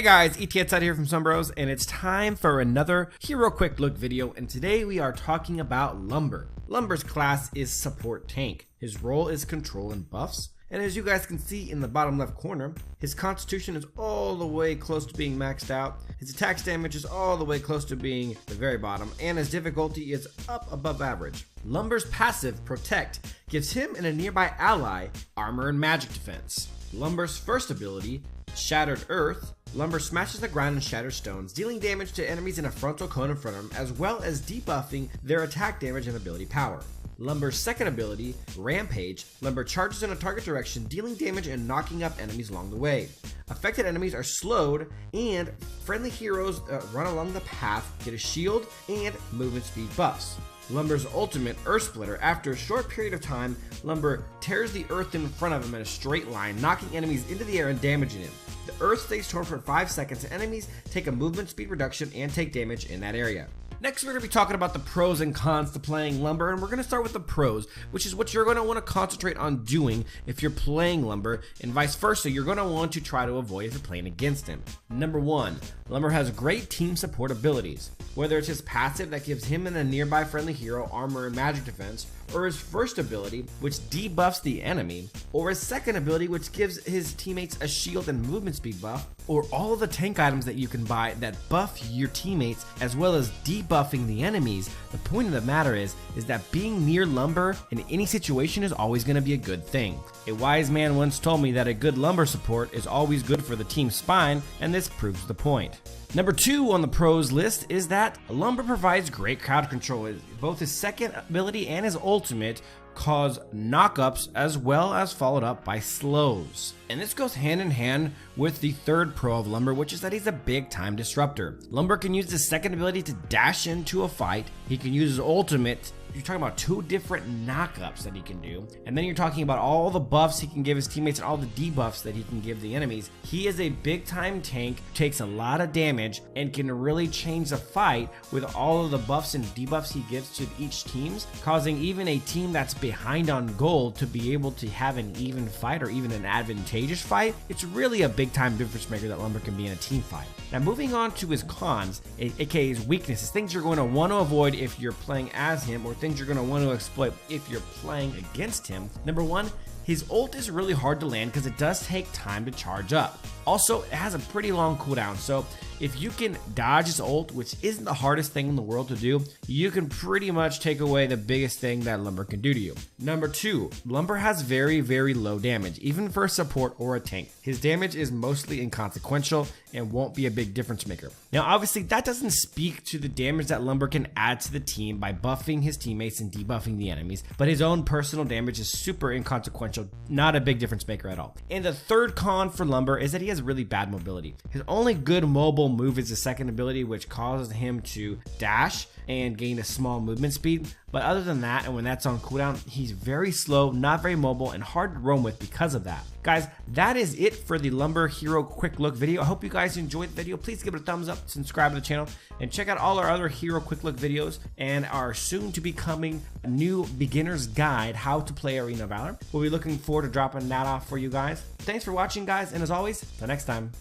Hey guys, ETS out here from SunBros, and it's time for another hero quick look video, and today we are talking about Lumburr. Lumburr's class is support tank. His role is control and buffs, and as you guys can see in the bottom left corner, his constitution is all the way close to being maxed out, his attacks damage is all the way close to being the very bottom, and his difficulty is up above average. Lumburr's passive, Protect, gives him and a nearby ally armor and magic defense. Lumburr's first ability, Shattered Earth, Lumburr smashes the ground and shatters stones, dealing damage to enemies in a frontal cone in front of him, as well as debuffing their attack damage and ability power. Lumburr's second ability, Rampage, Lumburr charges in a target direction, dealing damage and knocking up enemies along the way. Affected enemies are slowed, and friendly heroes run along the path, get a shield, and movement speed buffs. Lumburr's ultimate, Earth Splitter, after a short period of time, Lumburr tears the earth in front of him in a straight line, knocking enemies into the air and damaging him. The earth stays torn for 5 seconds, and enemies take a movement speed reduction and take damage in that area. Next, we're going to be talking about the pros and cons to playing Lumburr, and we're going to start with the pros, which is what you're going to want to concentrate on doing if you're playing Lumburr, and vice versa, you're going to want to try to avoid if you're playing against him. Number 1, Lumburr has great team support abilities. Whether it's his passive that gives him and a nearby friendly hero armor and magic defense, or his first ability, which debuffs the enemy, or his second ability, which gives his teammates a shield and movement speed buff, or all of the tank items that you can buy that buff your teammates as well as debuffing the enemies, the point of the matter is that being near Lumburr in any situation is always going to be a good thing. A wise man once told me that a good Lumburr support is always good for the team's spine, and this proves the point. Number 2 on the pros list is that Lumburr provides great crowd control. Both his second ability and his ultimate cause knockups as well as followed up by slows. And this goes hand in hand with the third pro of Lumburr, which is that he's a big time disruptor. Lumburr can use his second ability to dash into a fight. He can use his ultimate. You're talking about 2 different knockups that he can do, and then you're talking about all the buffs he can give his teammates and all the debuffs that he can give the enemies. He is a big time tank, takes a lot of damage, and can really change the fight with all of the buffs and debuffs he gives to each teams, causing even a team that's behind on gold to be able to have an even fight or even an advantageous fight. It's really a big time difference maker that Lumburr can be in a team fight. Now moving on to his cons, aka his weaknesses, things you're going to want to avoid if you're playing as him, or things you're going to want to exploit if you're playing against him. Number 1, his ult is really hard to land because it does take time to charge up. Also, it has a pretty long cooldown, so if you can dodge his ult, which isn't the hardest thing in the world to do, you can pretty much take away the biggest thing that Lumburr can do to you. Number 2, Lumburr has very, very low damage, even for a support or a tank. His damage is mostly inconsequential and won't be a big difference maker. Now, obviously, that doesn't speak to the damage that Lumburr can add to the team by buffing his teammates and debuffing the enemies, but his own personal damage is super inconsequential, not a big difference maker at all. And the third con for Lumburr is that he has really bad mobility. His only good mobile move is his second ability, which causes him to dash and gain a small movement speed, but other than that, and when that's on cooldown, he's very slow, not very mobile, and hard to roam with because of that. Guys, that is it for the Lumburr hero quick look video. I hope you guys enjoyed the video. Please give it a thumbs up, subscribe to the channel, and check out all our other hero quick look videos and our soon to be coming new beginner's guide, how to play Arena of Valor. We'll be looking forward to dropping that off for you guys. Thanks for watching, guys, and as always, till next time.